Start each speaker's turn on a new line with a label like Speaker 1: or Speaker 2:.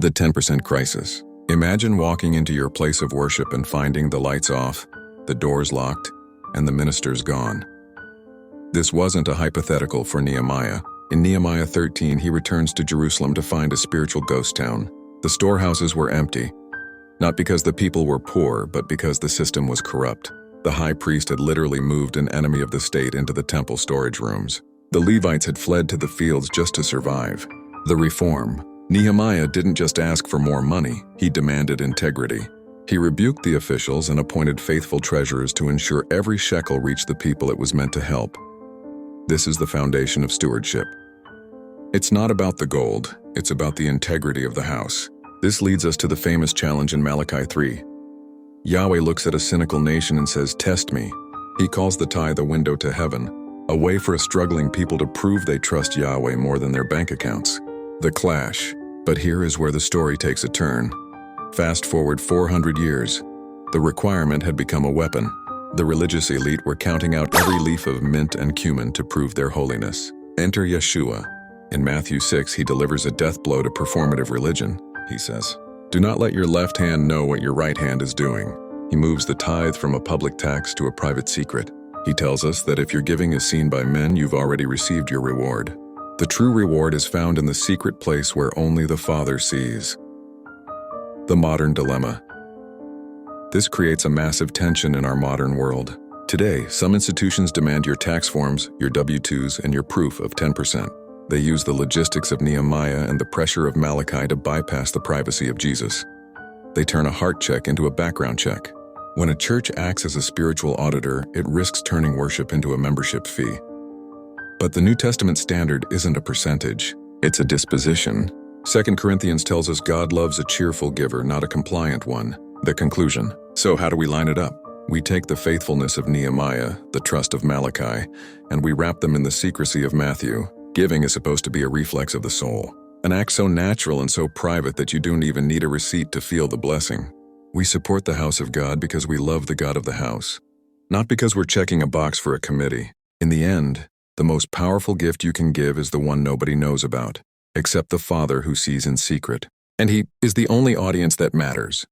Speaker 1: The 10% crisis. Imagine walking into your place of worship and finding the lights off, the doors locked, and the ministers gone. This wasn't a hypothetical for Nehemiah. In Nehemiah 13, he returns to Jerusalem to find a spiritual ghost town. The storehouses were empty, not because the people were poor, but because the system was corrupt. The high priest had literally moved an enemy of the state into the temple storage rooms. The Levites had fled to the fields just to survive. The reform. Nehemiah didn't just ask for more money, he demanded integrity. He rebuked the officials and appointed faithful treasurers to ensure every shekel reached the people it was meant to help. This is the foundation of stewardship. It's not about the gold, it's about the integrity of the house. This leads us to the famous challenge in Malachi 3. Yahweh looks at a cynical nation and says, "Test me." He calls the tithe a window to heaven, a way for a struggling people to prove they trust Yahweh more than their bank accounts. The clash. But here is where the story takes a turn. Fast forward 400 years. The requirement had become a weapon. The religious elite were counting out every leaf of mint and cumin to prove their holiness. Enter Yeshua. In Matthew 6, he delivers a death blow to performative religion. He says, "Do not let your left hand know what your right hand is doing." He moves the tithe from a public tax to a private secret. He tells us that if your giving is seen by men, you've already received your reward. The true reward is found in the secret place where only the Father sees. The modern dilemma. This creates a massive tension in our modern world. Today, some institutions demand your tax forms, your W-2s, and your proof of 10%. They use the logistics of Nehemiah and the pressure of Malachi to bypass the privacy of Jesus. They turn a heart check into a background check. When a church acts as a spiritual auditor, it risks turning worship into a membership fee. But the New Testament standard isn't a percentage, it's a disposition. 2 Corinthians tells us God loves a cheerful giver, not a compliant one. The conclusion. So how do we line it up? We take the faithfulness of Nehemiah, the trust of Malachi, and we wrap them in the secrecy of Matthew. Giving is supposed to be a reflex of the soul, an act so natural and so private that you don't even need a receipt to feel the blessing. We support the house of God because we love the God of the house, not because we're checking a box for a committee. In the end, the most powerful gift you can give is the one nobody knows about, except the Father who sees in secret. And He is the only audience that matters.